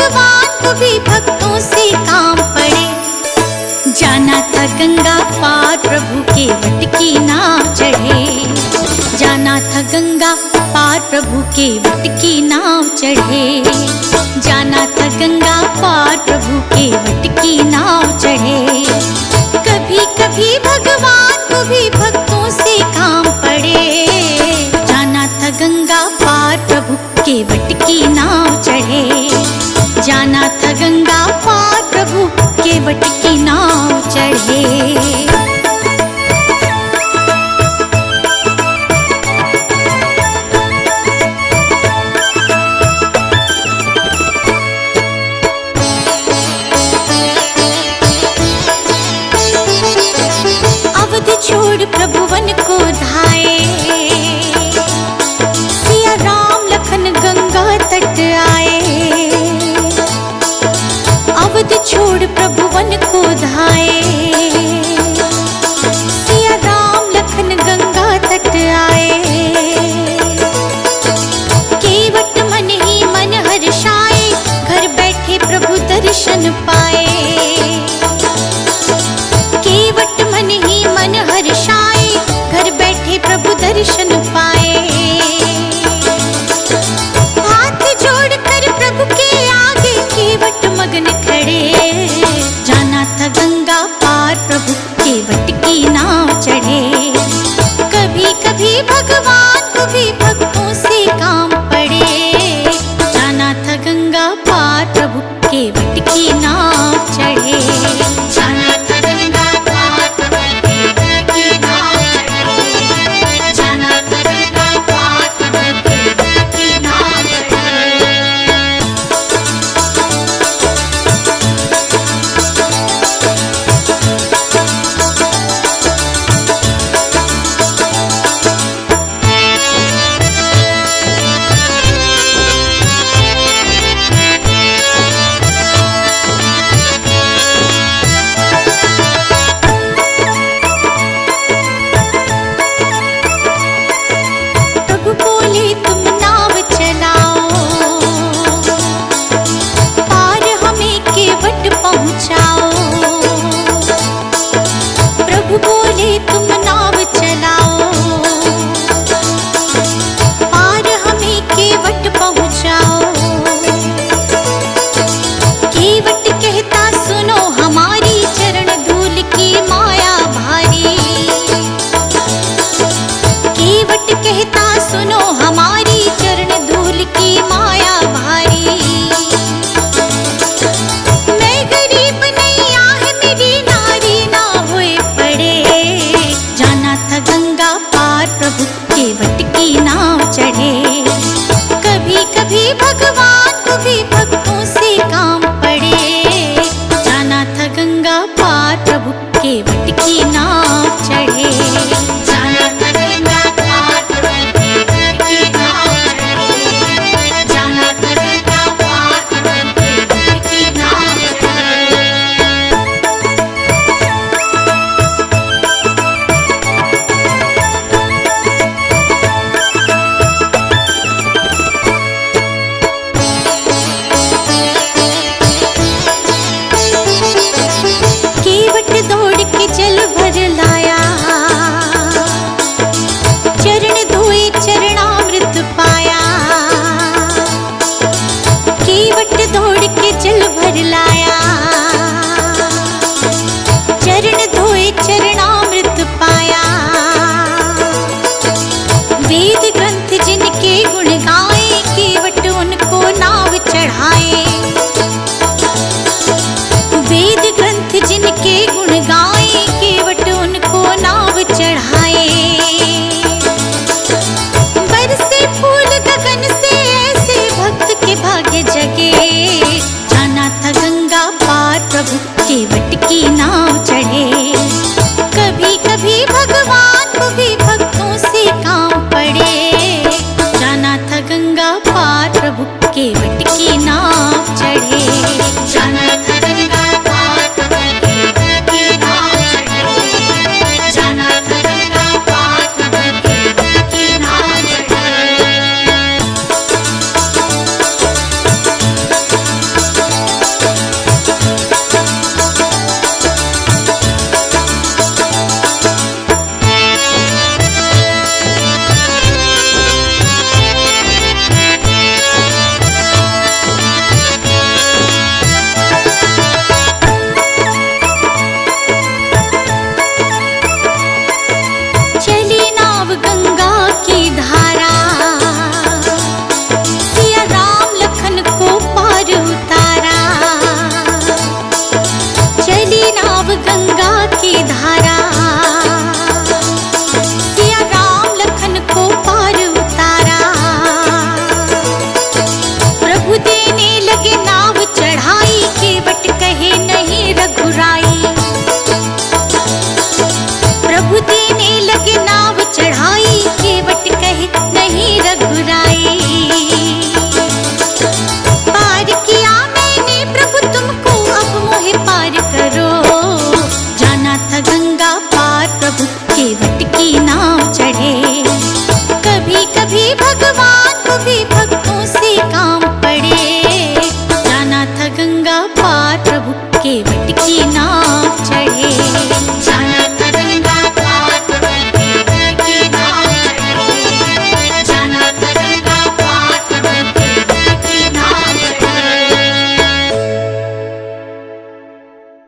भगवान को भी भक्तों से काम पड़े। जाना था गंगा पार प्रभु के वट की नाव चढ़े। जाना था गंगा पार प्रभु के वट की नाव चढ़े। जाना था गंगा पार प्रभु के वट की नाव चढ़े। कभी कभी भगवान को भी भक्तों से काम पड़े। जाना था गंगा पार प्रभु के वट की नाव चढ़े। जाना था गंगा पार प्रभु के वट की नाव चढ़े। छोड़ प्रभु वन को धाए। सिया राम लखन गंगा तट आए। अवध छोड़ प्रभु वन को धाए। सिया राम लखन गंगा तट आए। केवट मन ही मन हर्षाए। घर बैठे प्रभु दर्शन पाए। केवट मन ही मन हर्षाए। घर बैठे प्रभु दर्शन पाए। हाथ जोड़कर प्रभु के आगे केवट मगन खड़े। जाना था गंगा पार प्रभु के वट की नाव चढ़े। कभी कभी भगवान को भी भक्तों से काम पड़े। जाना था गंगा पार प्रभु के वट की नाव चढ़े। जाना था गंगा भगवान को भी भक्तों से काम पड़े। जाना था गंगा पार प्रभु के वट की नाव चढ़े। जाना था गंगा पार प्रभु के वट की नाव चढ़े। जाना था गंगा पार प्रभु के वट की नाव चढ़े। जल भर लाया। चरण धोए चरणामृत पाया। केवट दौड़ के जल भर लाया।